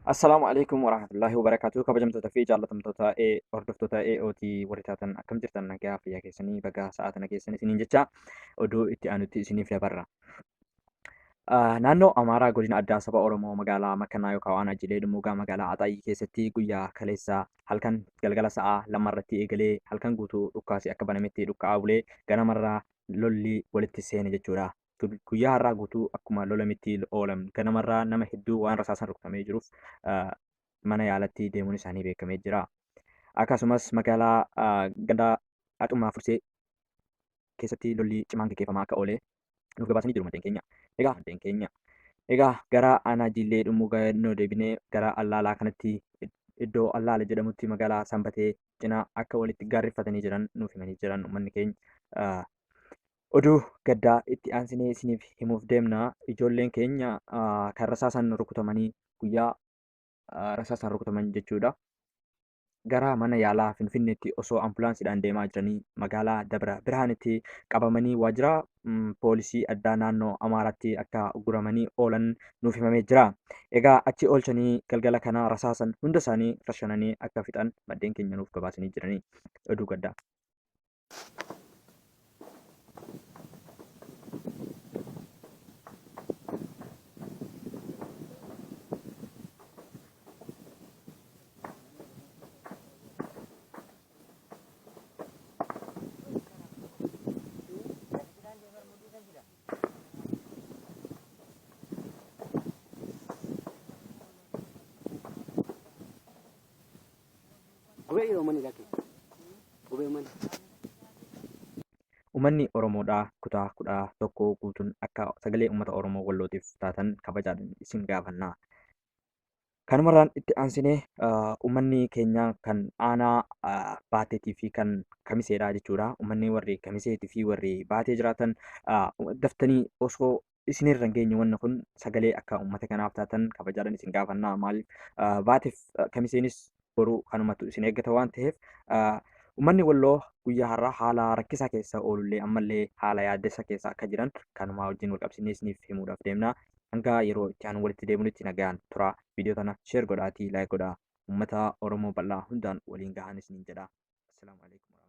Assalamualaikum warahmatullahi wabarakatuh. Kabajamtoota fi jaallatamtoota hordoftoota AOT warri taatan akkam jirtan nagaa fayyaa keessanii baga sa'a kana keessan isiniin jecha oduu itti aanutti isiniif dabarra. Naannoo Amaaraa godina addaa saba Oromoo magaalaa Makkanaa yookaan waan Ajilee Dummuugaa magaalaa Axaayii keessatti guyyaa kaleessaa halkan galgala sa'aa lamarratti eegalee halkan guutuu dhukkaasii akka banametti dhukka'aa bulee ganamarraa lolli walitti seene jechuudha. Guyyaa har'aa guutuu akkuma lolamitti oolan ganamarraa nama hedduu waan rasaasan rukutamee jiruuf mana yaalatti deemuun isaanii beekamee jira. Akkasumas magaalaa ganda Axumaa Fursee keessatti lolli cimaan gaggeeffamaa akka oole nuuf gabaasanii jiru maddeen keenya. Egaa gara aanaa Jillee Dummuugaa yoo deebinee gara Allaalaa kanatti iddoo Allaala jedhamutti magaalaa Sanbatee cinaa akka walitti gaarreeffatanii jiran nuuf himanii jiran uummanni keenya. Oduu gaddaa itti aansinee isiniif himuuf deemna. Ijoolleen keenya kan rasaasan rukutamanii guyyaa rasaasan rukutaman jechuudha. Gara mana yaalaa Finfinneetti osoo ambulaansiidhaan deemaa jiranii magaalaa Dabra Birhaanitti qabamanii waajjira poolisii addaa naannoo Amaaraatti akka guramanii oolan nuuf himamee jira. Egaa achi oolchanii galgala kana rasaasan hunda isaanii rashananii akka fixan maddeen keenya nuuf gabaasanii jiranii oduu gaddaa. Uummanni Oromoodhaa kutaa 11 guutuun akka sagalee uummata Oromoo Wallootiif taatan kabajaadhaan isin gaafanna. Kanumarraan itti aansinee uummanni keenya kan aanaa Baateetii fi kan Kamiseedha jechuudha. Uummanni warri Kamiseetii fi warri Baatee jiraatan daftanii osoo isinirra hin geenye wanni kun sagalee akka uummata kanaaf taatan kabajaadhaan isin gaafanna. Maaliif Baateef Kamiseenis boruu kanumatu isin eeggata waan ta'eef uummanni Walloo guyyaa har'aa haala rakkisaa keessa oolullee ammallee haala yaaddessa keessa akka jiran kanumaa wajjin wal qabsiisnee isiniif himuudhaaf deemna. Hanga yeroo itti aanu walitti deebinutti nagaan tura. Viidiyoo tana sheer godhaatii laayik godhaa. Uummata Oromoo bal'aa hundaan waliin gahaan isiniin jedha. Assalaamu alaikum.